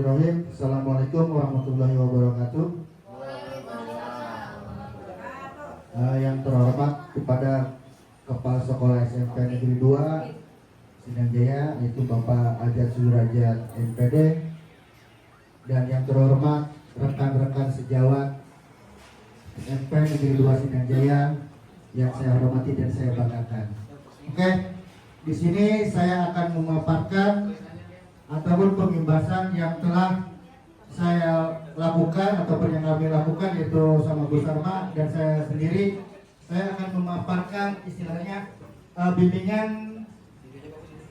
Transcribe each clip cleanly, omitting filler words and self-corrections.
Bismillahirrahmanirrahim. Assalamualaikum warahmatullahi wabarakatuh. Yang terhormat kepada Kepala Sekolah SMK Negeri 2 Sindang Jaya, yaitu Bapak Ajat Sudrajat MPD, dan yang terhormat rekan-rekan sejawat SMP Negeri 2 Sindang Jaya yang saya hormati dan saya banggakan. Oke, di sini saya akan memaparkan ataupun pengimbasan yang telah saya lakukan ataupun yang kami lakukan, yaitu sama Gus Sarma dan saya sendiri. Saya akan memaparkan istilahnya bimbingan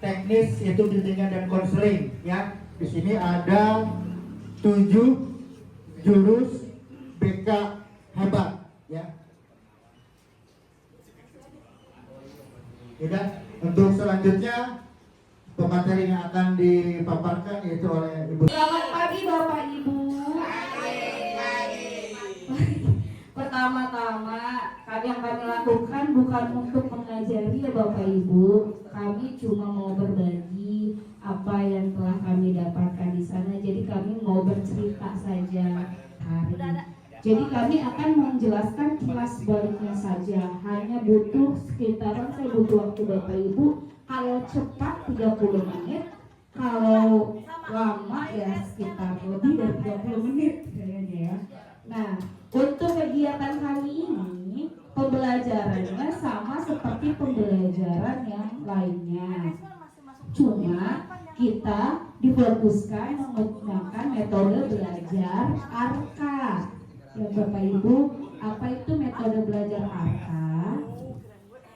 teknis, yaitu bimbingan dan konseling. Ya, di sini ada 7 jurus BK hebat. Ya. Sudah. Untuk selanjutnya pemateri yang akan dipaparkan yaitu oleh Ibu. Selamat pagi Bapak Ibu. Pertama-tama yang kami lakukan bukan untuk mengajari ya Bapak Ibu. Kami cuma mau berbagi apa yang telah kami dapatkan di sana. Jadi kami mau bercerita saja hari ini. Jadi kami akan menjelaskan kilas baliknya saja. Hanya butuh sekitaran, saya butuh waktu Bapak Ibu. Kalau cepat 30 menit, kalau lama ya sekitar lebih dari 30 menit kayaknya ya. Nah, untuk kegiatan kali ini pembelajarannya sama seperti pembelajaran yang lainnya. Cuma kita difokuskan menggunakan metode belajar ARKA. Ya Bapak Ibu, apa itu metode belajar ARKA?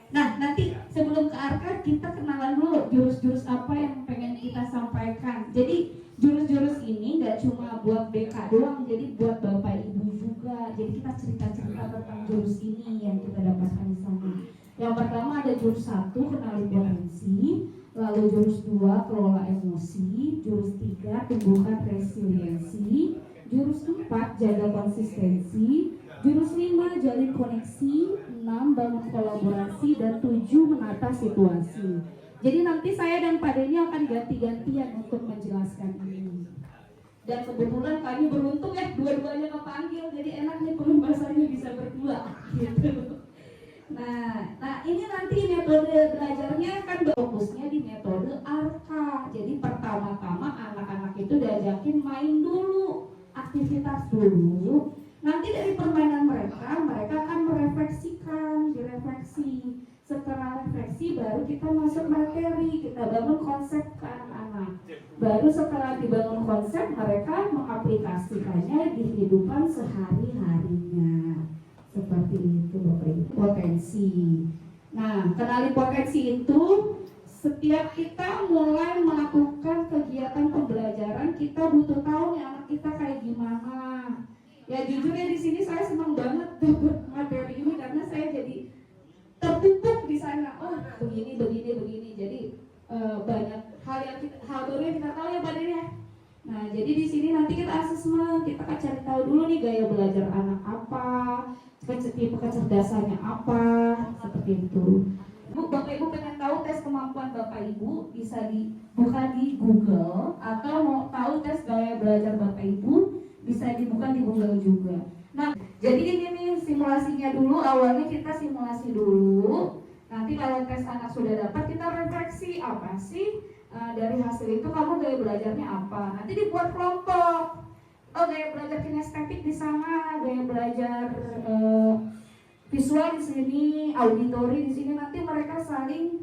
Nah, nanti sebelum ke ARKA kita kenalan dulu jurus-jurus apa yang pengen kita sampaikan. Jadi jurus-jurus ini nggak cuma buat BK doang, jadi buat Bapak Ibu juga. Jadi kita cerita-cerita tentang jurus ini yang kita dapatkan di sana. Yang pertama ada jurus 1, kenali potensi. Lalu jurus 2, kelola emosi. Jurus 3, tumbuhkan resiliensi. Jurus 4, jaga konsistensi. Jurus 5, jalin koneksi. 6, bangun kolaborasi. Dan 7, menata situasi. Jadi nanti saya dan Pak Denny akan ganti-gantian untuk menjelaskan ini. Dan kebetulan kami beruntung ya, dua-duanya kepanggil. Jadi enak nih pembahasannya bisa berdua gitu. Nah ini nanti metode belajarnya kan fokusnya di metode ARKA. Jadi pertama-tama anak-anak itu diajakin main dulu, aktivitas dulu. Nanti dari permainan mereka akan merefleksikan, direfleksi. Setelah refleksi baru kita masuk materi, kita bangun konsep ke anak-anak. Baru setelah dibangun konsep, mereka mengaplikasikannya di kehidupan sehari-harinya. Seperti itu Bapak Ibu. Potensi. Nah, kenali potensi itu setiap kita mulai melakukan kegiatan pembelajaran, kita butuh tahu nih anak kita kayak gimana. Ya jujur ya di sini saya senang banget dapat materi ini karena saya jadi terpupuk di sana. Oh begini. Jadi banyak hal baru yang kita tahu ya Pak Denny ya. Nah jadi di sini nanti kita asesmen, kita akan cari tahu dulu nih gaya belajar anak apa, tipe kecerdasannya apa, seperti itu. Bapak Ibu pengen tahu tes kemampuan Bapak Ibu bisa dibuka di Google, atau mau tahu tes gaya belajar Bapak Ibu bisa dibuka di Google juga. Nah, jadi ini nih simulasinya dulu, awalnya kita simulasi dulu. Nanti kalau tes anak sudah dapat, kita refleksi apa sih dari hasil itu kamu gaya belajarnya apa. Nanti dibuat kelompok. Oh, gaya belajar kinestetik di sana, gaya belajar visual di sini, auditori di sini. Nanti mereka saling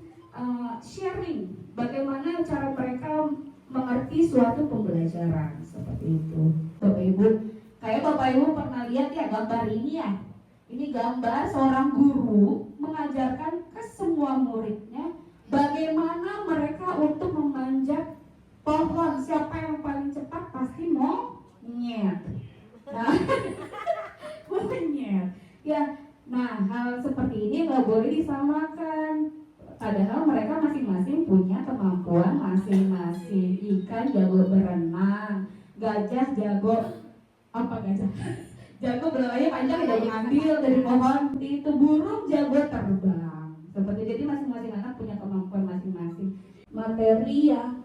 sharing bagaimana cara mereka mengerti suatu pembelajaran seperti itu. Bapak Ibu, kayak Bapak Ibu pernah lihat ya gambar ini ya. Ini gambar seorang guru mengajarkan ke semua muridnya bagaimana mereka untuk memanjat pohon. Siapa yang paling cepat pasti monyet. Nah, monyet. Ya, nah hal seperti ini nggak boleh disamakan. Padahal mereka masing-masing punya kemampuan masing-masing. Ikan jago berenang, gajah jago jago belalainya panjang, jago ngambil dari pohon. Itu burung jago terbang. Seperti jadi masing-masing anak punya kemampuan masing-masing. Materi yang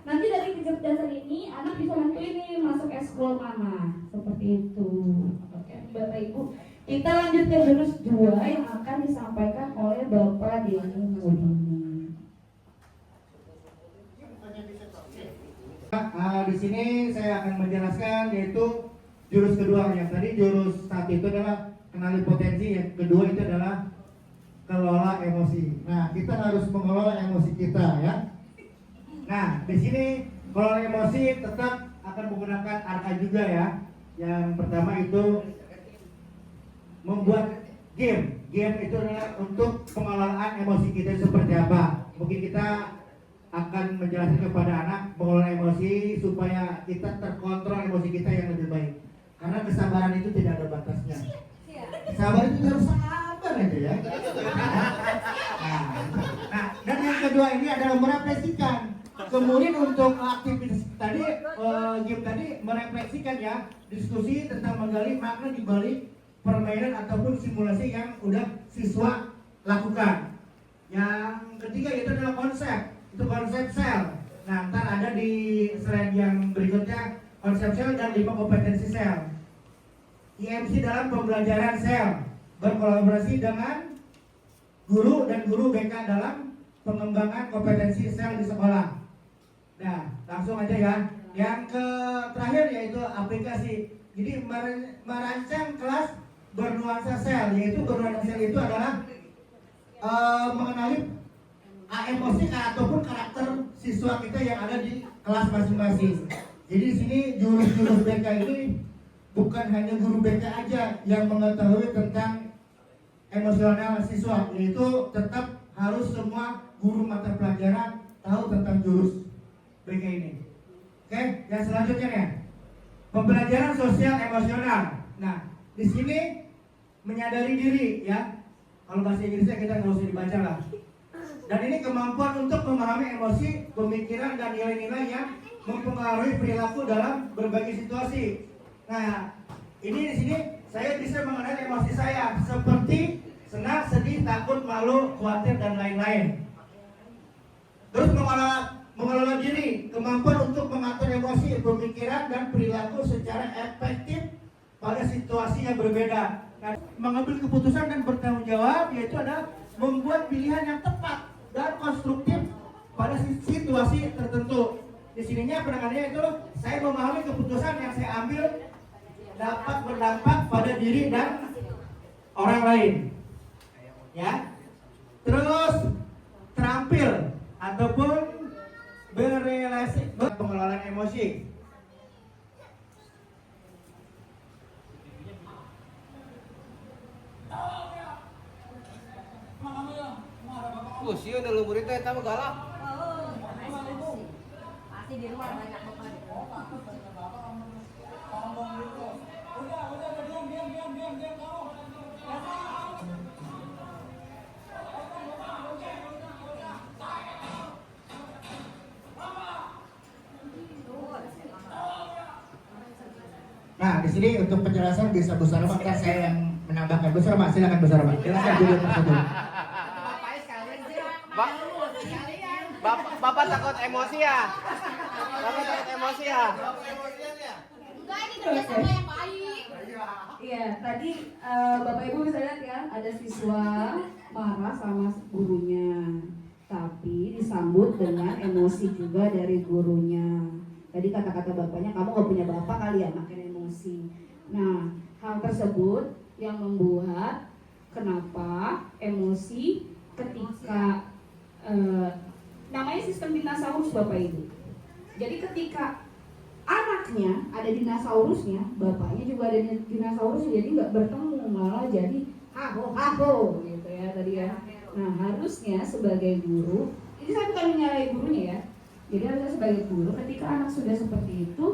Nanti dari kecerdasan ini anak bisa nentuin nih masuk ekskul mana, seperti itu. Oke, Bapak Ibu, kita lanjut ke jurus 2 yang akan disampaikan oleh Bapak Denny Mudini. Di sini saya akan menjelaskan yaitu jurus kedua. Yang tadi jurus 1 itu adalah kenali potensi, yang kedua itu adalah kelola emosi. Nah, kita harus mengelola emosi kita ya. Nah, di sini kelola emosi tetap akan menggunakan arka juga ya. Yang pertama itu membuat game. Game itu adalah untuk pengelolaan emosi kita seperti apa. Mungkin kita akan menjelaskan kepada anak mengelola emosi supaya kita terkontrol emosi kita yang lebih baik. Karena kesabaran itu tidak ada batasnya. Sabar itu harus sabar aja ya. Nah, dan yang kedua ini adalah merefleksikan. Kemudian untuk aktivitas tadi, game tadi merefleksikan ya, diskusi tentang menggali makna di balik permainan ataupun simulasi yang udah siswa lakukan. Yang ketiga itu adalah konsep. Itu konsep sel. Nah, ntar ada di slide yang berikutnya konsep sel dan 5 kompetensi sel. IMC dalam pembelajaran sel, berkolaborasi dengan guru dan guru BK dalam pengembangan kompetensi sel di sekolah. Nah, langsung aja ya. Yang terakhir yaitu aplikasi. Jadi merancang kelas bernuansa sel, yaitu bernuansa sel itu adalah mengenali emosi ataupun karakter siswa kita yang ada di kelas masing-masing. Jadi di sini jurus-jurus BK ini bukan hanya guru BK aja yang mengetahui tentang emosional siswa, yaitu tetap harus semua guru mata pelajaran tahu tentang jurus BK ini. Oke, yang selanjutnya nih, pembelajaran sosial emosional. Nah, di sini menyadari diri ya. Kalau bahasa Inggrisnya kita nggak usah dibaca lah. Dan ini kemampuan untuk memahami emosi, pemikiran, dan nilai-nilai yang mempengaruhi perilaku dalam berbagai situasi. Nah, ini di sini saya bisa mengenali emosi saya seperti senang, sedih, takut, malu, khawatir, dan lain-lain. Terus mengelola diri, kemampuan untuk mengatur emosi, pemikiran, dan perilaku secara efektif pada situasi yang berbeda. Nah, mengambil keputusan dan bertanggung jawab yaitu adalah membuat pilihan yang tepat dan konstruktif pada situasi tertentu. Di sininya penanganannya itu saya memahami keputusan yang saya ambil dapat berdampak pada diri dan orang lain. Ya. Terus terampil ataupun berrelasi pengelolaan emosi. Sih udah lumur itu eta mah galak. Pasti di rumah banyak bapak. Diam kamu. Nah, di sini untuk penjelasan bisa Bu Sarma, kan saya yang menambahkan. Bu Sarma, silakan Bu Sarma. Jelaskan dulu tersebut. Bapak takut emosi ya? Bapak takut emosi ya? Enggak, ini kerja sama yang baik. Iya, tadi Bapak Ibu bisa lihat ya, ada siswa marah sama gurunya, tapi disambut dengan emosi juga dari gurunya. Tadi kata-kata bapaknya, kamu gak punya bapak kali ya, makin emosi. Nah, hal tersebut yang membuat kenapa emosi ketika namanya sistem dinosaurus Bapak Ibu. Jadi ketika anaknya ada dinosaurusnya, bapaknya juga ada dinosaurusnya, jadi nggak bertemu, malah jadi haho gitu ya tadi ya. Nah, harusnya sebagai guru, ini saya bukan menyalahi gurunya ya. Jadi harusnya sebagai guru ketika anak sudah seperti itu,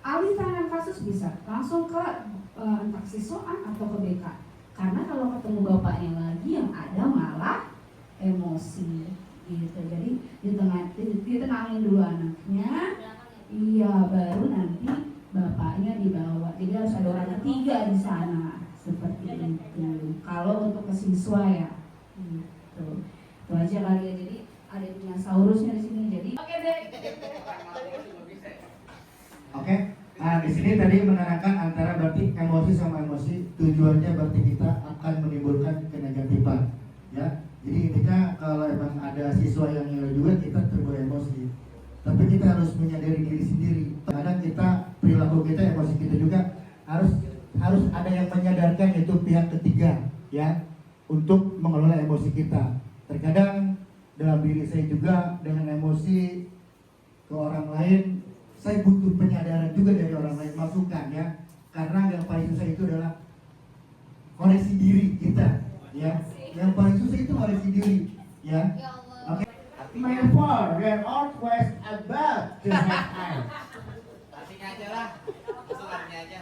alih tangan kasus bisa langsung ke entah siswaan atau ke BK. Karena kalau ketemu bapaknya lagi yang ada malah emosi gitu. Jadi ditenangin dulu anaknya, iya, baru nanti bapaknya dibawa. Jadi harus ada orang ketiga di sana seperti itu. Kalau untuk ke siswa ya, gitu. Itu aja kali ya. Jadi ada dinosaurusnya di sini. Jadi Oke deh. Oke. Nah, di sini tadi menerangkan antara berarti emosi sama emosi, tujuannya berarti kita akan menimbulkan kenegatifan, ya. Jadi intinya kalau emang ada siswa yang nilai juga kita terbawa emosi, tapi kita harus menyadari diri sendiri. Kadang kita perilaku kita, emosi kita juga harus ada yang menyadarkan, yaitu pihak ketiga, ya, untuk mengelola emosi kita. Terkadang dalam diri saya juga dengan emosi ke orang lain, saya butuh penyadaran juga dari orang lain, masukan, ya. Karena yang paling susah itu adalah koreksi diri kita, ya. Yang paling susah itu koreksi diri, ya. Ya Allah. Oke. Therefore, there are always about to have eyes. Artinya aja lah. Usulannya aja.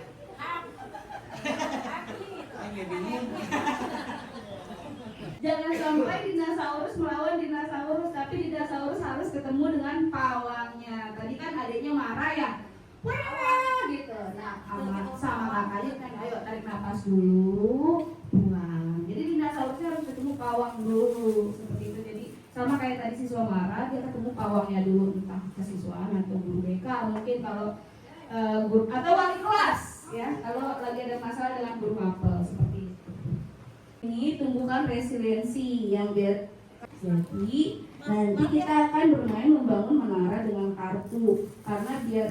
Ini bingung. Jangan sampai dinosaurus melawan dinosaurus, tapi dinosaurus harus ketemu dengan pawangnya. Tadi kan adiknya marah ya, wah gitu. Nah, sama kakaknya kan, ayo tarik nafas dulu, buang. Jadi dinosaurusnya harus ketemu pawang dulu, seperti itu. Jadi sama kayak tadi siswa marah, dia ketemu pawangnya dulu, entah kesiswaan atau guru BK mungkin kalau guru atau wali kelas, ya. Kalau lagi ada masalah dengan guru mapel seperti itu. Ini tumbuhkan resiliensi yang biar jadi nanti kita akan bermain membangun menara dengan kartu, karena biar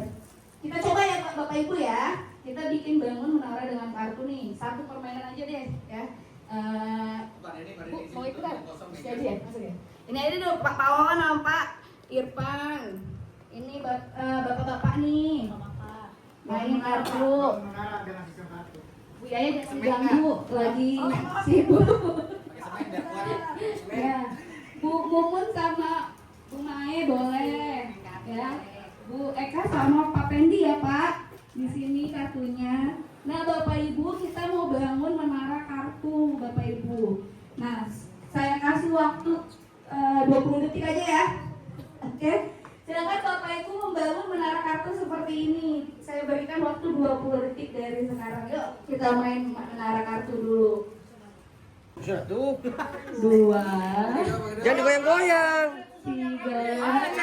kita coba ya Bapak Ibu ya, kita bikin bangun menara dengan kartu nih, satu permainan aja deh ya. Bu, mau ikutan? Masuk aja ya, masuk ya. Ini aja dulu Pak Pawawan sama Pak Irfan. Ini bapak-bapak nih. Main kartu. Bu Yaya jangan diganggu, lagi sibuk. Ya, Bu Mumun sama Bu Mae boleh, ya. Bu Eka sama Pak Pendi ya Pak. Di sini kartunya. Nah Bapak Ibu, kita mau bangun menara kartu Bapak Ibu. Nah, saya kasih waktu 20 detik aja ya. Oke. Silakan Bapak Ibu membangun menara kartu seperti ini. Saya berikan waktu 20 detik dari sekarang. Yuk, kita main menara kartu dulu. 1, 2, jangan digoyang-goyang. 3, 4, 5,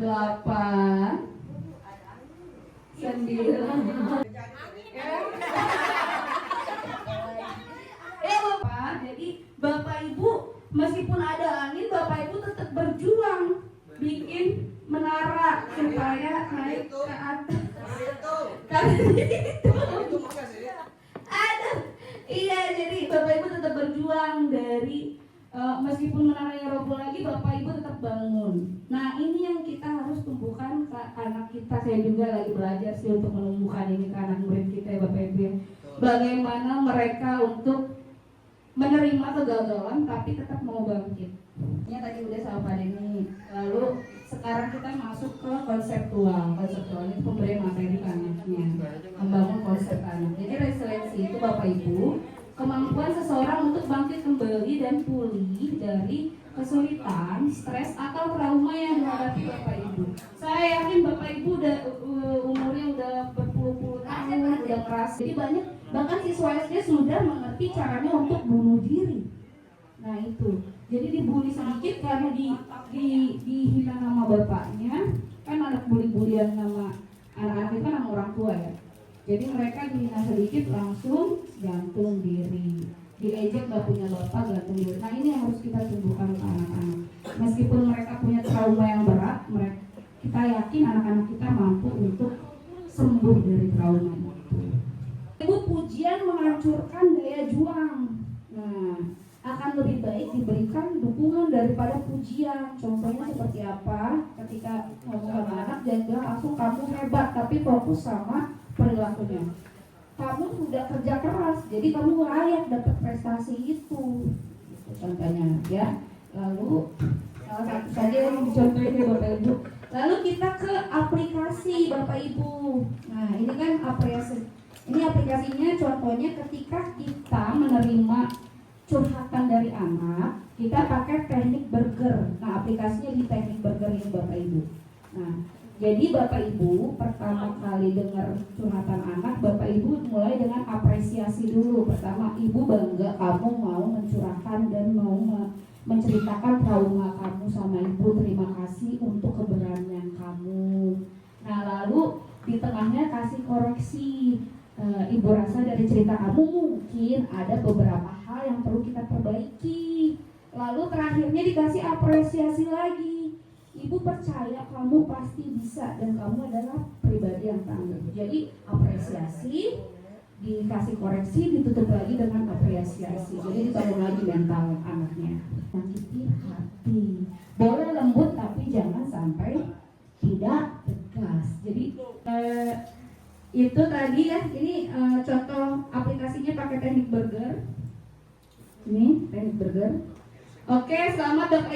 8, 9. Bapak, jadi Bapak Ibu meskipun ada angin, Bapak Ibu tetap berjuang bikin menara supaya naik ke atas. Karena itu ada, iya, jadi Bapak Ibu tetap berjuang dari meskipun menaranya roboh lagi, Bapak Ibu tetap bangun. Nah ini yang kita harus tumbuhkan ke anak kita. Saya juga lagi belajar sih untuk menumbuhkan ini ke anak murid kita ya Bapak Ibu ya. Bagaimana mereka untuk menerima kegagalan tapi tetap mau bangkit. Ini tadi udah sama Pak Denny. Lalu sekarang kita masuk ke konseptual. Konseptual itu pemberian materi ke anaknya, membangun konsep anak. Jadi resiliensi itu Bapak Ibu, kemampuan seseorang untuk bangkit kembali dan pulih dari kesulitan, stres atau trauma yang dihadapi Bapak Ibu. Saya yakin Bapak Ibu udah umurnya udah berpuluh-puluh tahun, udah keras. Jadi banyak bahkan siswa SD sudah mengerti caranya untuk bunuh diri. Nah itu, jadi dibully sedikit karena dihina nama bapaknya, kan anak bully-bulian nama anak-anak itu kan nama orang tua ya. Jadi mereka dihina sedikit langsung gantung diri, diejek gak punya bapak gantung diri. Nah ini yang harus kita tumbuhkan ke anak-anak. Meskipun mereka punya trauma yang berat, kita yakin anak-anak kita mampu untuk sembuh dari trauma itu. Ibu, pujian menghancurkan daya juang. Nah, akan lebih baik diberikan dukungan daripada pujian. Contohnya seperti apa? Ketika ngomong sama anak, jangan bilang langsung kamu hebat, tapi fokus sama perilakunya. Kamu sudah kerja keras, jadi kamu layak dapat prestasi itu. Contohnya, ya. Lalu salah satu saja yang dicontohin ya Bapak Ibu. Lalu kita ke aplikasi Bapak Ibu. Nah, ini kan aplikasi. Ini aplikasinya contohnya ketika kita menerima curhatan dari anak, kita pakai teknik burger. Nah aplikasinya di teknik burger ini Bapak Ibu. Nah, jadi Bapak Ibu pertama kali dengar curhatan anak, Bapak Ibu mulai dengan apresiasi dulu. Pertama, Ibu bangga kamu mau mencurahkan dan mau menceritakan trauma kamu sama Ibu. Terima kasih untuk keberanian kamu. Nah, lalu di tengahnya kasih koreksi. Ibu rasa dari cerita kamu mungkin ada beberapa hal yang perlu kita perbaiki. Lalu terakhirnya dikasih apresiasi lagi. Ibu percaya kamu pasti bisa dan kamu adalah pribadi yang tangguh. Jadi apresiasi, dikasih koreksi, ditutup lagi dengan apresiasi. Jadi dibangun lagi mental anaknya. Nyakiti hati. Boleh lembut tapi jangan sampai tidak tegas. Jadi itu tadi ya, ini contoh aplikasinya pakai teknik burger. Ini teknik burger. Oke, selamat Bapak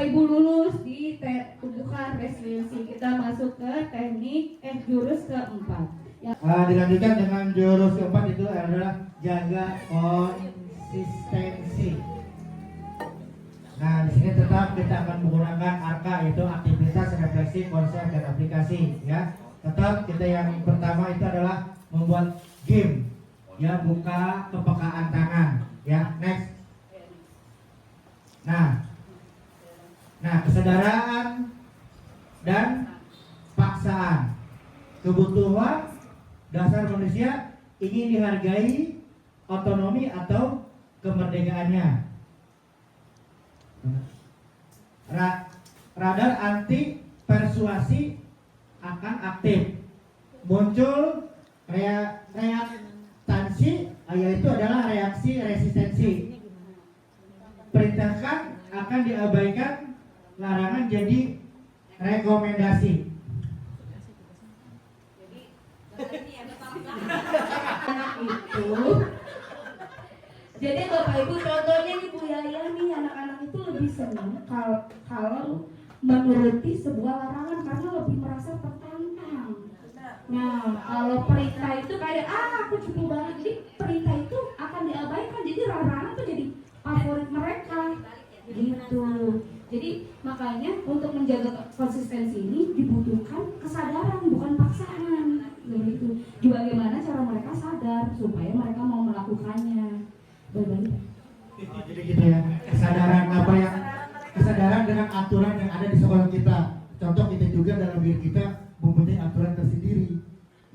Ibu lulus di tumbuhan resiliensi. Kita masuk ke teknik jurus keempat. Dilanjutkan dengan jurus keempat, itu adalah jaga konsistensi. Nah, di sini tetap kita akan menggunakan ARKA, yaitu aktivitas, refleksi, konsep, dan aplikasi. Ya, tetap kita yang pertama itu adalah membuat game. Ya, buka kepekaan tangan. Ya, next. Nah, kesadaran dan paksaan. Kebutuhan dasar manusia ingin dihargai otonomi atau kemerdekaannya. Radar anti persuasi akan aktif. Muncul reaktansi, yaitu adalah reaksi resistensi. Perintahkan akan diabaikan, larangan jadi rekomendasi. Jadi Bapak Ibu contohnya nih Bu Yaya nih, anak-anak itu lebih senang kalau menuruti sebuah larangan karena lebih merasa tertantang. Nah, kalau perintah itu kayak aku cukup banget, jadi perintah itu akan diabaikan, jadi larangan tuh jadi favorit mereka gitu. Jadi makanya untuk menjaga konsistensi ini dibutuhkan kesadaran, bukan paksaan begitu. Bagaimana cara mereka sadar supaya mereka mau melakukannya. Jadi gitu ya, kesadaran dengan aturan yang ada di sekolah kita. Contoh kita juga dalam diri kita mempunyai aturan tersendiri.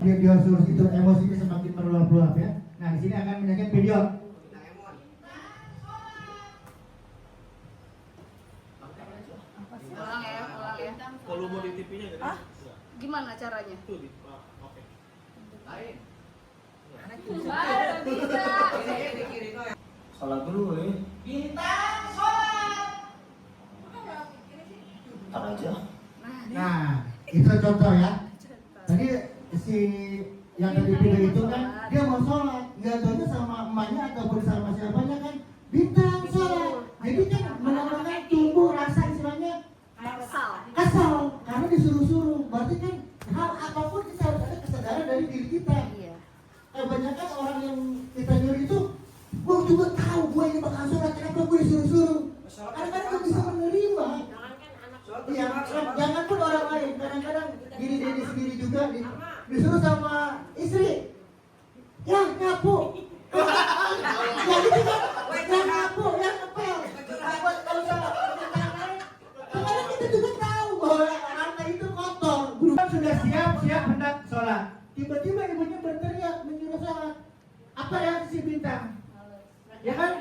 Dia suruh itu emosinya semakin meluap-luap ya. Nah, di sini akan menyaksikan video. Ulang ya. Volume di TV-nya gitu. Gimana caranya? Tuh di oke. Lain. Salat dulu ya. Bintang sholat. Tar aja. Nah, itu contoh ya. Tadi si yang tadi video itu kan dia mau sholat, nggak tahu sama emaknya ataupun sama siapanya kan bintang sholat. Jadi kan benar-benar tumbuh rasa istilahnya kesal karena disuruh-suruh. Berarti kan hal apapun kita harus ada kesadaran dari diri kita. Kebanyakan orang yang kita nyuruh itu, gue juga tahu gue ini bakal sholat, kenapa gue disuruh-suruh? Kadang-kadang gue bisa menerima. Iya, jangan pun orang lain. Kadang-kadang diri sendiri juga disuruh sama istri. Ya nyapu. Ya gitu kan. Ya nyapu, ya ngepel. Kalau salah kadang kita juga tahu bahwa harta itu kotor. Guru sudah siap hendak sholat. Tiba-tiba ibunya berteriak menyuruh sholat. Apa reaksi Bintang? Ya kan?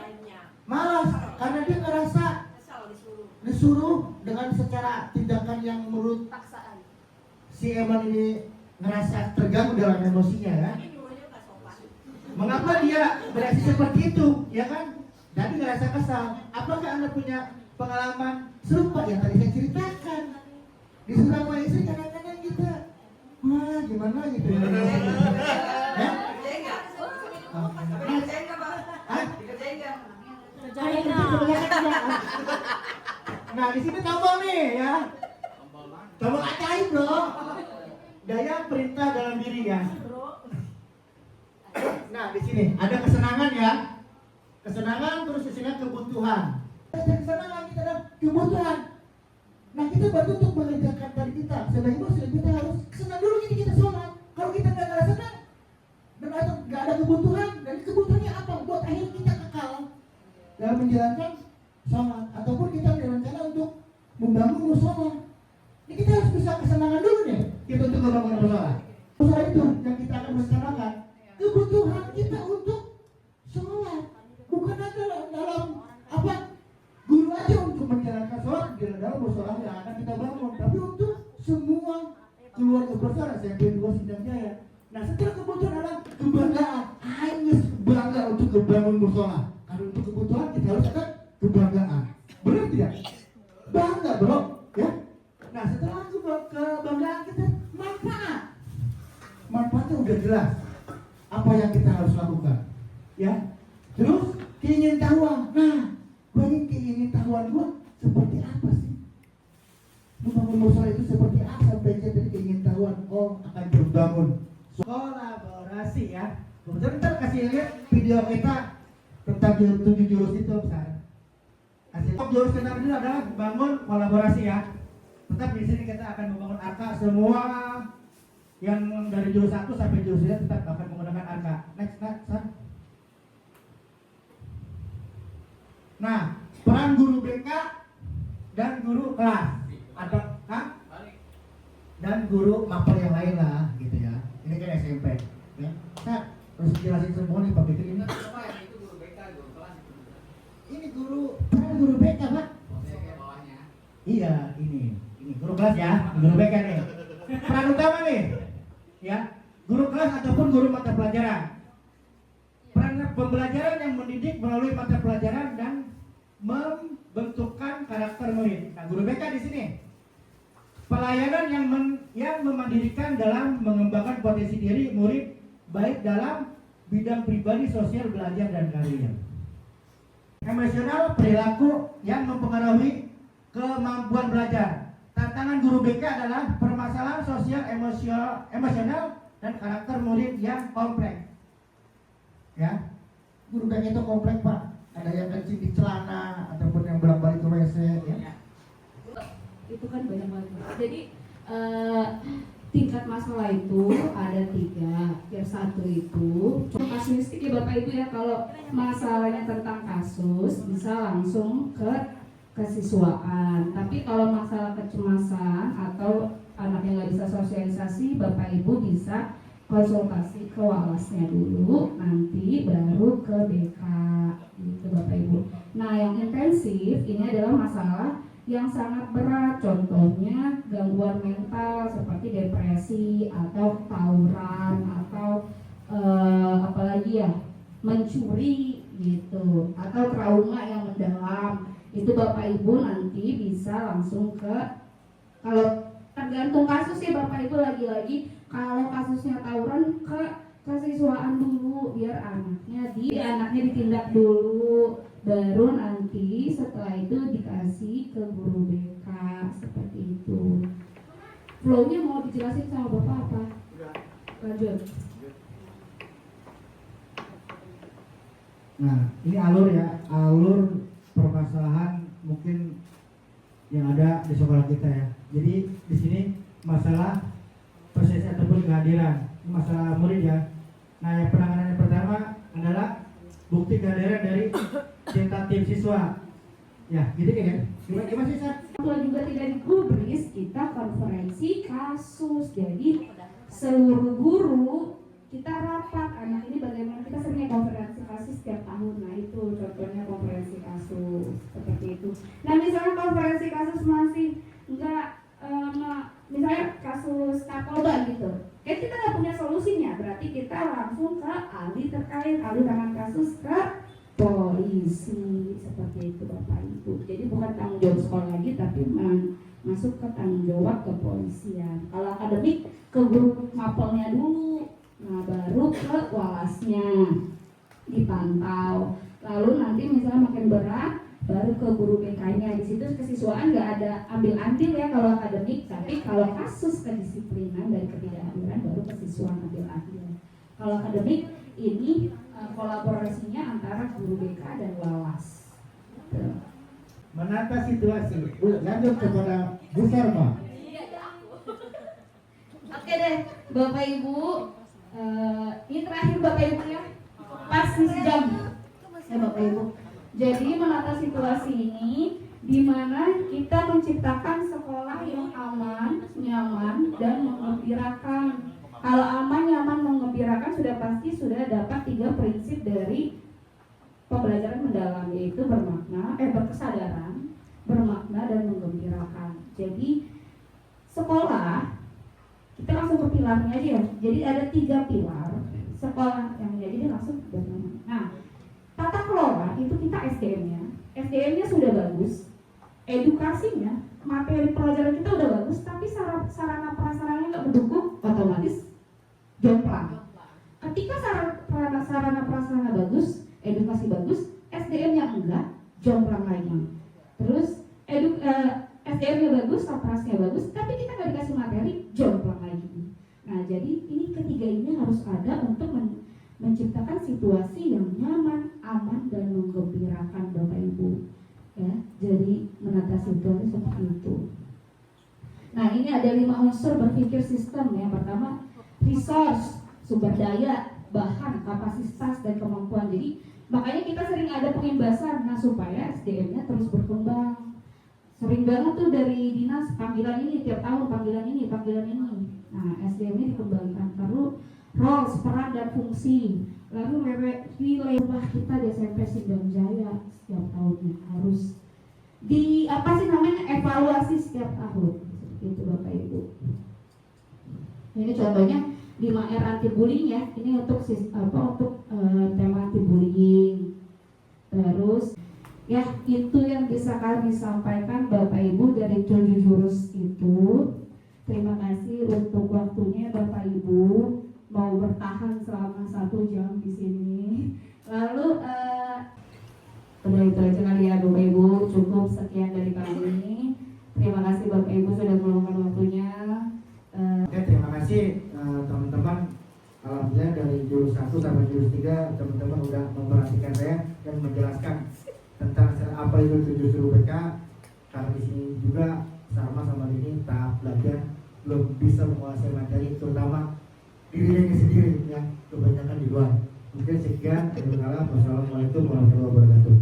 Malas karena dia ngerasa disuruh dengan secara tindakan yang menurut Paksaan. si Eman ini ngerasa terganggu dalam emosinya kan? Mengapa dia bereaksi seperti itu? Ya kan? Tadi ngerasa kesal. Apakah Anda punya pengalaman serupa yang tadi saya ceritakan? Disuruh sama istri kadang-kadang kita gimana gitu ya? Nah, di sini tombol nih ya. Tombol ajaib loh. Daya perintah dalam diri ya. Nah, di sini ada kesenangan ya. Kesenangan terus di sini kebutuhan. Kesenangan kita ada kebutuhan. Nah, kita kita bantu untuk mengerjakan tadi kita. Sebagai muslim kita harus senang dulu ini kita sholat. Kalau kita nggak ada senang dan nggak ada kebutuhan, dan kebutuhannya apa? Buat akhirnya kita kekal dalam menjalankan sholat, ataupun kita berencana untuk membangun musola. Ini kita harus bisa kesenangan dulu nih kita untuk membangun musola. Musola itu yang kita akan melaksanakan kebutuhan kita untuk sholat, bukan dalam apa guru aja untuk menjalankan sholat di dalam musola yang akan kita bangun, tapi untuk semua keluarga besar SMP 2 Sindang Jaya. Nah, setelah kebutuhan adalah kebanggaan. Hanya bangga untuk membangun musola. Karena untuk kebutuhan kita harus ada kebanggaan. Benar tidak? Bangga, bro, ya. Nah, setelah kebanggaan kita manfaat. Manfaatnya udah jelas. Apa yang kita harus lakukan, ya? Terus keingintahuan. Nah, bagi keingintahuan gua seperti apa sih? Membangun musola itu seperti apa? Sampai jadi keingintahuan. Oh, akan terbangun kolaborasi, ya. Kemudian kita kasih lihat video kita tentang 7 jurus itu, Ustaz. Hasil jurus kita ini adalah bangun kolaborasi, ya. Tetap di sini kita akan membangun arka, semua yang dari jurus 1 sampai jurus 3 tetap akan menggunakan arka. Next, Ustaz. Nah, peran guru BK dan guru kelas atau dan guru mapel yang lain lah, gitu ya. Ini kan SMP, ya. Nah, terus jelasin semua nih Pak Fikri ini. Itu guru BK, guru kelas itu. Ini peran guru BK, Pak. Bawahnya. Iya, ini guru kelas ya, guru BK nih. Peran utama nih, ya, guru kelas ataupun guru mata pelajaran. Peran pembelajaran yang mendidik melalui mata pelajaran dan membentukkan karakter murid. Nah, guru BK di sini pelayanan yang memandirikan dalam mengembangkan potensi diri murid baik dalam bidang pribadi, sosial, belajar dan karir. Emosional, perilaku yang mempengaruhi kemampuan belajar. Tantangan guru BK adalah permasalahan sosial, emosional dan karakter murid yang kompleks. Ya, guru BK itu kompleks, Pak. Ada yang kencing di celana ataupun yang bolak-balik ke WC, ya. Itu kan banyak banget. Jadi tingkat masalah itu ada 3. Yang satu itu kasuistik ya Bapak Ibu, ya. Kalau masalahnya tentang kasus bisa langsung ke kesiswaan. Tapi kalau masalah kecemasan atau anaknya nggak bisa sosialisasi, Bapak Ibu bisa konsultasi ke walasnya dulu, nanti baru ke BK, gitu Bapak Ibu. Nah, yang intensif ini adalah masalah yang sangat berat, contohnya gangguan mental seperti depresi atau tawuran atau apalagi ya, mencuri gitu, atau trauma yang mendalam. Itu Bapak Ibu nanti bisa langsung ke, kalau tergantung kasus ya Bapak Ibu, lagi-lagi kalau kasusnya tawuran ke kesiswaan dulu biar anaknya ditindak dulu, baru nanti setelah itu dikasih ke guru BK, seperti itu. Flow-nya mau dijelasin sama Bapak apa? Lanjut. Nah, ini alur ya, alur permasalahan mungkin yang ada di sekolah kita ya. Jadi di sini masalah proses ataupun kehadiran, masalah murid ya. Nah, yang penanganan yang pertama adalah bukti kehadiran dari tentatif siswa. Ya, gitu kan? Gimana sih, Sar? Kalau juga tidak digubris, kita konferensi kasus. Jadi seluruh guru kita rapat, anak ini bagaimana, kita seringnya konferensi kasus setiap tahun. Nah, itu contohnya konferensi kasus seperti itu. Nah, misalnya konferensi kasus masih enggak misalnya kasus narkoba gitu, kan kita nggak punya solusinya, berarti kita langsung ke ahli terkait, ahli tangan kasus, ke polisi, seperti itu Bapak Ibu. Jadi bukan tanggung jawab sekolah lagi, tapi masuk ke tanggung jawab kepolisian. Kalau akademik ke guru mapelnya dulu, nah baru ke walasnya dipantau. Lalu nanti misalnya makin berat, baru ke guru BK-nya. Di situ kesiswaan nggak ada ambil-ambil ya kalau akademik, tapi kalau kasus kedisiplinan dari ketidakhadiran baru kesiswaan ambil-ambil. Kalau akademik ini kolaborasinya antara guru BK dan walas. Menata situasi, kan? lanjut kepada Bu Sarma. Oke deh, Bapak Ibu, ini terakhir Bapak Ibu ya, pas sejam ya Bapak Ibu. Jadi menata situasi ini di mana kita menciptakan sekolah yang aman, nyaman, dan menggembirakan. Kalau aman, nyaman, menggembirakan sudah pasti sudah dapat 3 prinsip dari pembelajaran mendalam, yaitu berkesadaran, bermakna, dan menggembirakan. Jadi sekolah, kita langsung ke pilarnya aja ya. Jadi ada 3 pilar sekolah yang jadi langsung bagaimana. Nah, tata kelola itu kita SDM-nya. SDM-nya sudah bagus, edukasinya, materi pelajaran kita udah bagus, tapi sarana prasarananya nggak mendukung, otomatis jomplang. Ketika sarana prasarana bagus, edukasi bagus, SDM-nya enggak, jomplang lagi. Terus SDM-nya bagus, operasinya bagus, tapi kita nggak dikasih materi, jomplang lagi. Nah, jadi ini ketiga ini harus ada untuk menciptakan situasi yang nyaman, aman, dan menggembirakan Bapak Ibu. Ya, jadi menata situasi seperti itu. Nah, ini ada 5 unsur berpikir sistem. Yang pertama, resource, sumber daya, bahan, kapasitas, dan kemampuan. Jadi makanya kita sering ada pengimbasan, nah supaya SDM-nya terus berkembang. Sering banget tuh dari dinas panggilan ini tiap tahun, panggilan ini. Nah, SDM-nya dikembangkan. Lalu roles, peran dan fungsi. Lalu nilai rumah kita di SMP Sindang Jaya setiap tahunnya harus evaluasi setiap tahun. Itu Bapak Ibu. Ini contohnya 5R anti bullying ya. Ini untuk tema anti bullying. Terus ya, itu yang bisa kami sampaikan Bapak Ibu dari 7 jurus itu. Terima kasih untuk waktunya Bapak Ibu, mau bertahan selama 1 jam di sini. Lalu udah itu aja kali ya Bapak Ibu, cukup sekian dari kami. Terima kasih Bapak Ibu sudah meluangkan waktunya. Oke, terima kasih teman-teman. Alhamdulillah dari jurus 1 sampai jurus 3 teman-teman udah memperhatikan saya dan menjelaskan tentang apa itu 7 suruh BK. Karena di sini juga sama ini tahap belajar belum bisa menguasai materi, terutama diri sendiri yang kebanyakan di luar. Mungkin sekian. Wassalamualaikum warahmatullahi wabarakatuh.